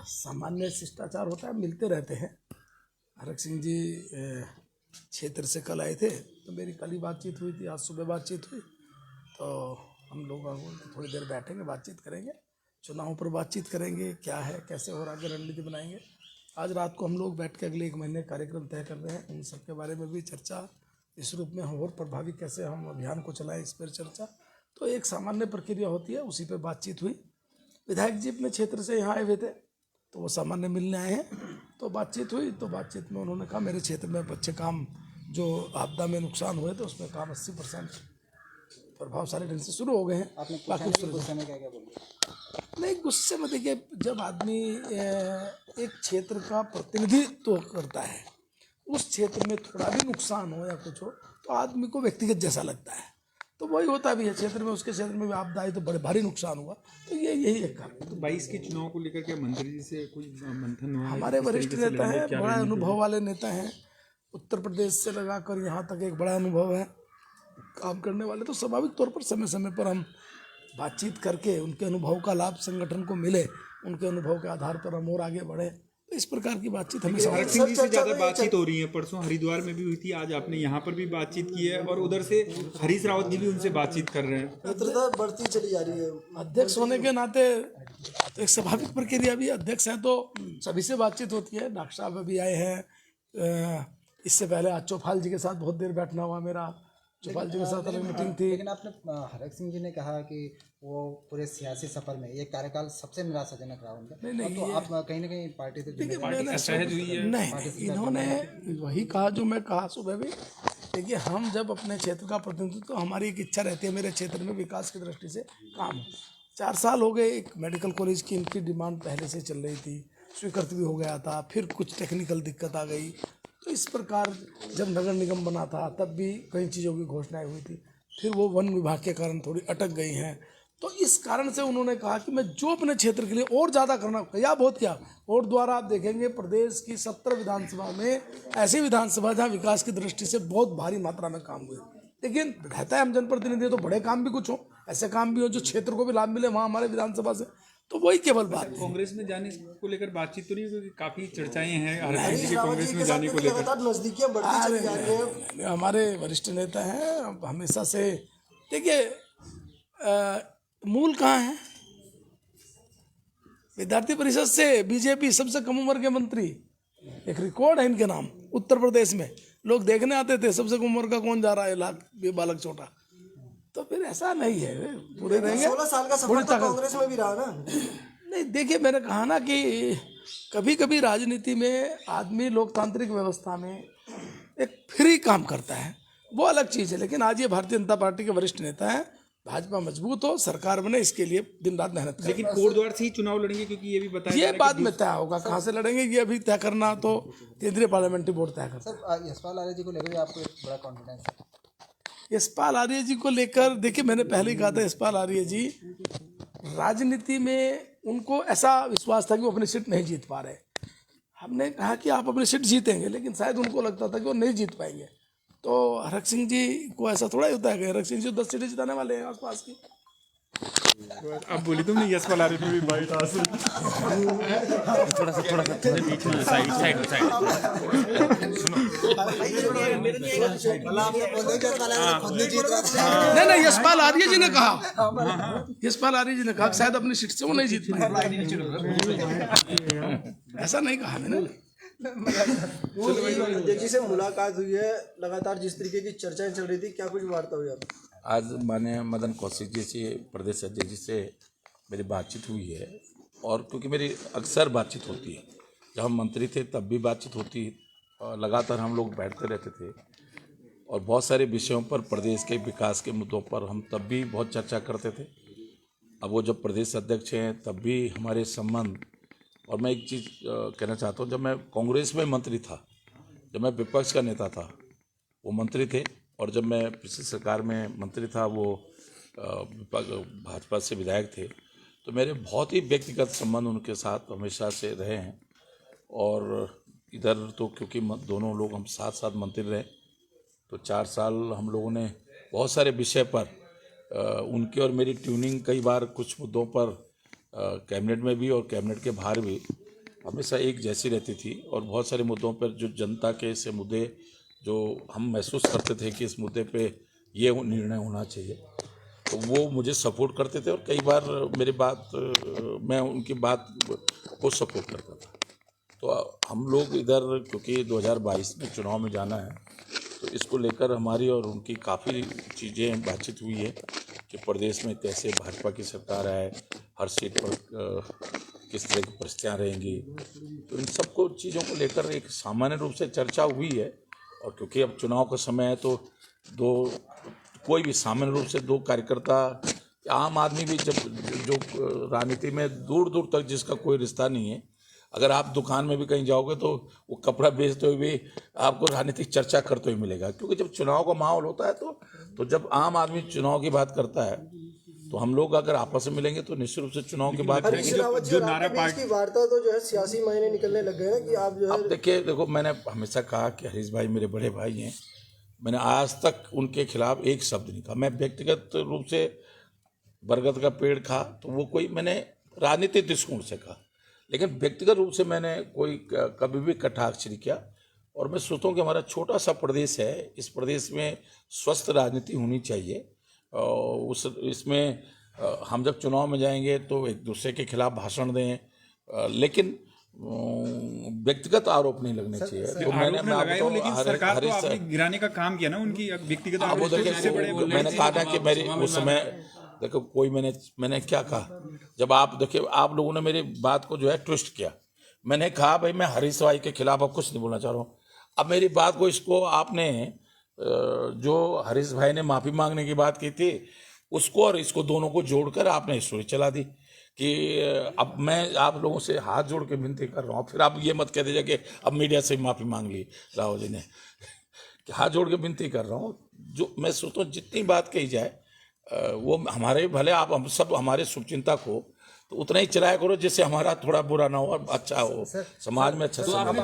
सामान्य शिष्टाचार होता है, मिलते रहते हैं। हरक सिंह जी क्षेत्र से कल आए थे, तो मेरी कल ही बातचीत हुई थी, आज सुबह बातचीत हुई। तो हम लोग थोड़ी देर बैठेंगे, बातचीत करेंगे, चुनाव पर बातचीत करेंगे, क्या है कैसे और आगे रणनीति बनाएंगे। आज रात को हम लोग बैठ के अगले 1 महीने कार्यक्रम तय कर रहे हैं, उन सब के बारे में भी चर्चा, इस रूप में और प्रभावी कैसे हम अभियान को चलाएं, इस पर चर्चा। तो एक सामान्य प्रक्रिया होती है, उसी पर बातचीत हुई। विधायक जी अपने क्षेत्र से यहाँ आए हुए थे, तो वो सामान्य मिलने आए हैं, तो बातचीत हुई। तो बातचीत में उन्होंने कहा मेरे क्षेत्र में अच्छे काम, जो आपदा में नुकसान हुए थे उसमें काम 80% प्रभावशाली ढंग से शुरू हो गए हैं। आपने बाकी गुस्से में क्या क्या बोला? नहीं, गुस्से में देखिए, जब आदमी एक क्षेत्र का प्रतिनिधित्व करता है, उस क्षेत्र में थोड़ा भी नुकसान हो या कुछ हो तो आदमी को व्यक्तिगत जैसा लगता है। तो वही होता भी है, क्षेत्र में, उसके क्षेत्र में भी आपदा आई तो बड़े भारी नुकसान हुआ, तो यही एक कारण। तो 22 के चुनाव को लेकर के मंत्री जी से कुछ मंथन हुआ है? हमारे किस वरिष्ठ तरीके से नेता लड़ेंगे, हैं, क्या बड़ा रणनीति अनुभव वाले नेता हैं, उत्तर प्रदेश से लगाकर यहाँ तक एक बड़ा अनुभव है काम करने वाले। तो स्वाभाविक तौर पर समय समय पर हम बातचीत करके उनके अनुभव का लाभ संगठन को मिले, उनके अनुभव के आधार पर हम और आगे बढ़े, तो इस प्रकार की बातचीत हमेशा। हरक सिंह जी से ज्यादा बातचीत हो रही है, परसों हरिद्वार में भी हुई थी, आज आपने यहाँ पर भी बातचीत की है, और उधर से हरीश रावत जी भी उनसे बातचीत कर रहे हैं। मित्रता बढ़ती चली जा रही है। अध्यक्ष होने के नाते तो एक स्वाभाविक प्रक्रिया भी, अध्यक्ष हैं तो सभी से बातचीत होती है। डॉक्टर साहब अभी आए हैं, इससे पहले आज चौपाल जी के साथ बहुत देर बैठना हुआ मेरा, चौपाल जी के साथ अलग मीटिंग थी। लेकिन आपने हरक सिंह जी ने कहा कि वो पूरे सियासी सफर में ये कार्यकाल सबसे निराशाजनक रहा उनका। नहीं, तो आप कहीं ना कहीं पार्टी से देखिए, का सहज हुई है। नहीं, इन्होंने वही कहा जो मैं कहा सुबह भी। देखिए, हम जब अपने क्षेत्र का प्रतिनिधित्व, तो हमारी एक इच्छा रहती है मेरे क्षेत्र में विकास की दृष्टि से काम। 4 साल हो गए, एक मेडिकल कॉलेज की इनकी डिमांड पहले से चल रही थी, स्वीकृत भी हो गया था, फिर कुछ टेक्निकल दिक्कत आ गई। तो इस प्रकार जब नगर निगम बना था तब भी कई चीज़ों की घोषणाएं हुई थी, फिर वो वन विभाग के कारण थोड़ी अटक गई हैं। तो इस कारण से उन्होंने कहा कि मैं जो अपने क्षेत्र के लिए और ज़्यादा करना, क्या बहुत क्या, और द्वारा आप देखेंगे प्रदेश की 17 विधानसभा में ऐसी विधानसभा जहाँ विकास की दृष्टि से बहुत भारी मात्रा में काम हुए। लेकिन रहता है हम जनप्रतिनिधि, तो बड़े काम भी कुछ हो, ऐसे काम भी हो जो क्षेत्र को भी लाभ मिले वहाँ हमारे विधानसभा से, तो वही केवल बात है। कांग्रेस में जाने को लेकर बातचीत तो नहीं, क्योंकि काफी चर्चाएं हैं हरक सिंह जी के कांग्रेस में जाने को लेकर। नजदीकियां बढ़ती चली जा रही है। हमारे वरिष्ठ नेता हैं, हमेशा से देखिए, मूल कहाँ है? विद्यार्थी परिषद से बीजेपी सबसे कम उम्र के मंत्री, एक रिकॉर्ड है इनके नाम। उत्तर प्रदेश में लोग देखने आते थे सबसे कम उम्र का कौन जा रहा है, ये बालक छोटा। तो फिर ऐसा नहीं है, पूरे रहेंगे। 16 साल का सफर तो कांग्रेस में भी रहा ना। नहीं, देखिए, मैंने कहा ना कि कभी कभी राजनीति में आदमी लोकतांत्रिक व्यवस्था में एक फ्री काम करता है, वो अलग चीज़ है। लेकिन आज ये भारतीय जनता पार्टी के वरिष्ठ नेता हैं, भाजपा मजबूत हो, सरकार बने, इसके लिए दिन रात मेहनत करें। लेकिन कोटद्वार से ही चुनाव लड़ेंगे, क्योंकि ये भी बताया ये बाद में तय होगा कहाँ से लड़ेंगे, ये अभी तय करना तो केंद्रीय पार्लियामेंट्री बोर्ड तय करता है। सर, यशपाल आर्य जी को लेकर भी आपको एक बड़ा कॉन्फिडेंस है? यशपाल आर्य जी को लेकर देखिए, मैंने पहले ही कहा था, यशपाल आर्य जी राजनीति में उनको ऐसा विश्वास था कि वो अपनी सीट नहीं जीत पा रहे। हमने कहा कि आप अपनी सीट जीतेंगे, लेकिन शायद उनको लगता था कि वो नहीं जीत पाएंगे। तो हरक सिंह जी को ऐसा थोड़ा ही होता है कि हरक सिंह जी 10 सीटें जिताने वाले हैं आसपास की। अब बोली तुमने यशपाल आर्य पे भी बाइट आ थोड़ा सा बीच में साइड नहीं, यशपाल आर्य जी ने कहा, यशपाल आर्य जी ने कहा शायद अपनी सीट से वो नहीं जीत पाएंगे, ऐसा नहीं कहा मैंने। अध्यक्ष जी से मुलाकात हुई है, लगातार जिस तरीके की चर्चाएं चल रही थी, क्या कुछ वार्ता हुई आपकी? आज माननीय मदन कौशिक जी से, प्रदेश अध्यक्ष जी से मेरी बातचीत हुई है, और क्योंकि मेरी अक्सर बातचीत होती है, जब हम मंत्री थे तब भी बातचीत होती, और लगातार हम लोग बैठते रहते थे, और बहुत सारे विषयों पर, प्रदेश के विकास के मुद्दों पर हम तब भी बहुत चर्चा करते थे। अब वो जब प्रदेश अध्यक्ष हैं तब भी हमारे संबंध। और मैं एक चीज़ कहना चाहता हूँ, जब मैं कांग्रेस में मंत्री था, जब मैं विपक्ष का नेता था, वो मंत्री थे, और जब मैं पिछली सरकार में मंत्री था, वो भाजपा से विधायक थे, तो मेरे बहुत ही व्यक्तिगत संबंध उनके साथ हमेशा से रहे हैं। और इधर तो क्योंकि दोनों लोग हम साथ साथ मंत्री रहे, तो 4 साल हम लोगों ने बहुत सारे विषय पर उनकी और मेरी ट्यूनिंग कई बार कुछ मुद्दों पर कैबिनेट में भी और कैबिनेट के बाहर भी हमेशा एक जैसी रहती थी और बहुत सारे मुद्दों पर जो जनता के से मुद्दे जो हम महसूस करते थे कि इस मुद्दे पे ये निर्णय होना चाहिए, तो वो मुझे सपोर्ट करते थे और कई बार मेरी बात मैं उनकी बात को सपोर्ट करता था। तो हम लोग इधर क्योंकि 2022 में चुनाव में जाना है, तो इसको लेकर हमारी और उनकी काफ़ी चीज़ें बातचीत हुई है कि प्रदेश में कैसे भाजपा की सरकार है, हर सीट पर किस तरह की परिस्थितियाँ रहेंगी। तो इन सबको चीज़ों को लेकर एक सामान्य रूप से चर्चा हुई है। और क्योंकि अब चुनाव का समय है तो कोई भी सामान्य रूप से दो कार्यकर्ता, आम आदमी भी जब जो राजनीति में दूर दूर तक जिसका कोई रिश्ता नहीं है, अगर आप दुकान में भी कहीं जाओगे तो वो कपड़ा बेचते हुए भी आपको राजनीतिक चर्चा करते हुए मिलेगा। क्योंकि जब चुनाव का माहौल होता है तो जब आम आदमी चुनाव की बात करता है तो हम लोग अगर आपस में मिलेंगे तो निश्चित रूप से चुनाव की बात करेंगे। जो नारा पार्टी की वार्ता तो जो है सियासी मायने निकलने लग गए ना कि आप जो है। अब देखो मैंने हमेशा कहा कि हरीश भाई मेरे बड़े भाई हैं, मैंने आज तक उनके खिलाफ एक शब्द नहीं कहा। मैं व्यक्तिगत रूप से बरगद का पेड़ खा तो वो कोई मैंने राजनीतिक दृष्टिकोण से कहा, लेकिन व्यक्तिगत रूप से मैंने कोई कभी भी कटाक्ष नहीं किया। और मैं सोचता हूँ कि हमारा छोटा सा प्रदेश है, इस प्रदेश में स्वस्थ राजनीति होनी चाहिए। इसमें हम जब चुनाव में जाएंगे तो एक दूसरे के खिलाफ भाषण दें, लेकिन व्यक्तिगत आरोप नहीं लगने चाहिए। तो लेकिन सरकार तो आपने गिराने का काम किया ना उनकी व्यक्तिगत आरोप। मैंने कहा था कि मेरी उस समय देखो कोई मैंने क्या कहा, जब आप देखिए आप लोगों ने मेरी बात को जो है ट्विस्ट किया। मैंने कहा भाई मैं हरीश भाई के खिलाफ अब कुछ नहीं बोलना चाह रहा हूँ। अब मेरी बात को इसको आपने जो हरीश भाई ने माफ़ी मांगने की बात की थी उसको और इसको दोनों को जोड़कर आपने स्टोरी चला दी कि अब मैं आप लोगों से हाथ जोड़ के विनती कर रहा हूँ। फिर आप ये मत कह दीजिए कि अब मीडिया से माफ़ी मांग ली राहुल जी ने, कि हाथ जोड़ के विनती कर रहा हूँ। जो मैं सोचता हूँ जितनी बात कही जाए वो हमारे भले आप हम सब हमारे शुभचिंतक हो तो उतना ही चलाया करो जिससे हमारा थोड़ा बुरा ना हो और अच्छा हो, समाज में अच्छा। आप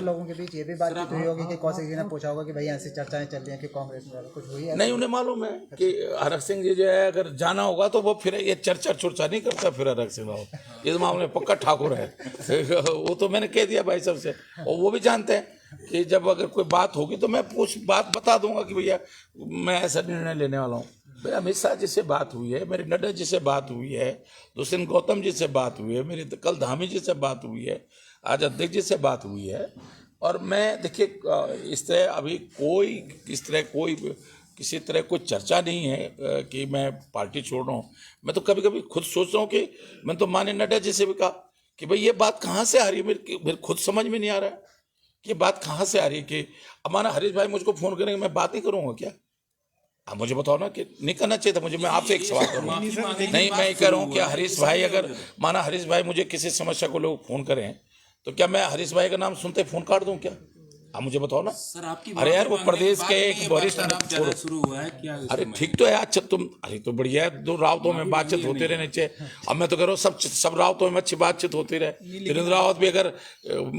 लोगों के बीच ये भी बातचीत हुई होगी कि कौशिक जी ने पूछा होगा कि भाई ऐसी चर्चाएं चल रही हैं कि कांग्रेस में कुछ हुई है? नहीं, उन्हें मालूम है कि हरक सिंह जी जो है अगर जाना होगा तो वो फिर ये चर्चा नहीं करता। फिर हरक सिंह राव इस मामले में पक्का ठाकुर है वो तो मैंने कह दिया भाई सबसे, और वो भी जानते हैं कि जब अगर कोई बात होगी तो मैं बात बता दूंगा कि भैया मैं ऐसा निर्णय लेने वाला हूँ। भाई अमित शाह जी से बात हुई है, मेरी नड्डा जी से बात हुई है, दुष्यंत गौतम जी से बात हुई है, मेरी कल धामी जी से बात हुई है, आज अध्यक्ष जी से बात हुई है। और मैं देखिए इस तरह अभी किसी तरह कोई चर्चा नहीं है कि मैं पार्टी छोड़ रहा हूँ। मैं तो कभी कभी खुद सोच रहा हूँ कि मैं तो माननीय नड्डा जी से भी कहा कि भाई ये बात कहाँ से आ रही है, मेरे खुद समझ में नहीं आ रहा है कि ये बात कहाँ से आ रही है। कि अब माना हरीश भाई मुझको फोन करेंगे, मैं बात नहीं करूँगा क्या? आप मुझे बताओ ना कि नहीं करना चाहिए था मुझे। मैं आपसे एक सवाल करूँ, नहीं मैं कह रहा हूँ कि हरीश भाई अगर माना हरीश भाई मुझे किसी समस्या को लोग फोन करें तो क्या मैं हरीश भाई का नाम सुनते फोन काट दूं क्या? आप मुझे बताओ ना सर। आपकी अरे यार वो प्रदेश के एक वरिष्ठ शुरू हुआ है क्या? अरे ठीक तो है, अच्छा तुम अरे तो बढ़िया है, दो रावतों में बातचीत होती रहनी चाहिए। अब मैं तो कह रहा हूँ सब रावतों में अच्छी बातचीत होती रहे। तीरथ रावत भी अगर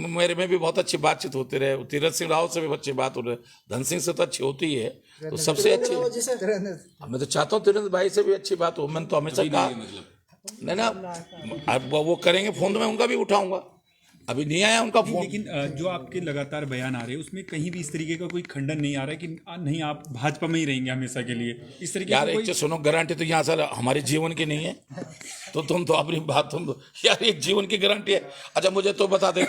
मेरे में भी बहुत अच्छी बातचीत होती रहे, तीरथ सिंह रावत से भी अच्छी बात हो रही है, धन सिंह से तो अच्छी होती है, तो सबसे अच्छी। मैं तो चाहता हूँ तीरथ भाई से भी अच्छी बात हो। मैंने तो हमेशा कहा नहीं ना, अब वो करेंगे फोन तो मैं उनका भी उठाऊंगा। अभी नहीं आया उनका फोन। लेकिन जो आपके लगातार बयान आ रहे हैं उसमें कहीं भी इस तरीके का कोई खंडन नहीं आ रहा है कि नहीं आप भाजपा में ही रहेंगे हमेशा के लिए, इस तरीके यार एक सुनो, गारंटी तो यहाँ सर हमारे जीवन की नहीं है तो तुम तो अपनी बात यार एक जीवन की गारंटी है। अच्छा मुझे तो बता दे,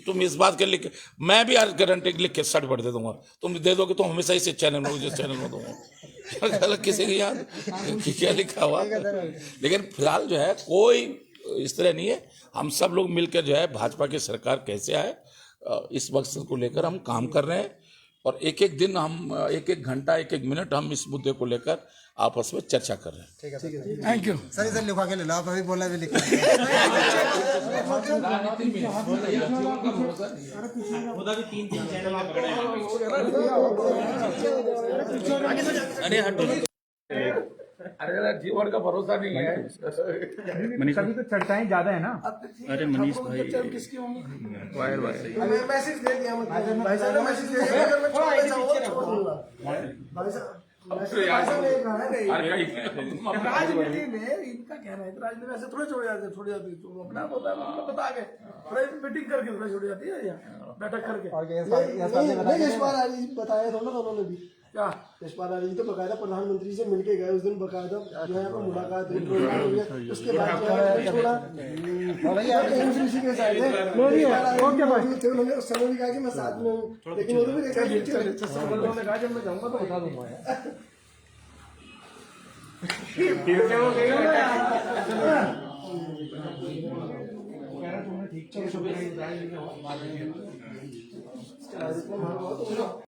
तुम इस बात के लिख, मैं भी यार गारंटी लिख के सर्ट भर दे दूंगा, तुम दे दोगे तो हमेशा इस चैनल में जिस चैनल में दूंगा किसी की याद क्या लिखा हुआ। लेकिन फिलहाल जो है कोई इस तरह नहीं है। हम सब लोग मिलकर जो है भाजपा की सरकार कैसे आए इस मकसद को लेकर हम काम कर रहे हैं। और एक एक दिन हम एक घंटा एक मिनट हम इस मुद्दे को लेकर आपस में चर्चा कर रहे हैं। ठीक है, थैंक यू सर। इधर लिखवा के ले लो, आप अभी बोला भी लिखा अरे जीवन का भरोसा नहीं है। मनीष तो चर्चाएं ज्यादा है ना। अरे मनीष भाई किसकी होंगी? मैसेज दे दिया, भाई साहब ने मैसेज दे दिया, अगर मैं छोड़ देता हूं, छोड़ दूंगा भाई साहब। राजनीति में इनका कहना है राजनीति में ऐसे थोड़े छोड़ जाती है, तुम अपना बता के थोड़ा मीटिंग करके थोड़ा छोड़ जाती है या बैठक करके। यशपाल आर्य जी बताया था ना उन्होंने भी, क्या यशपाल आर्य जी तो बकायदा प्रधानमंत्री से मिलके गए उस दिन, बकायदा जो है यहाँ पर मुलाकात हुई, प्रोग्राम हो गया, उसके बाद जो है छोड़ा एमसीसी के साथ है उन्होंने उस समय भी कहा कि मैं साथ में हूँ, लेकिन उन्होंने भी देखा उन्होंने कहा जब मैं जाऊंगा तो बता दूंगा।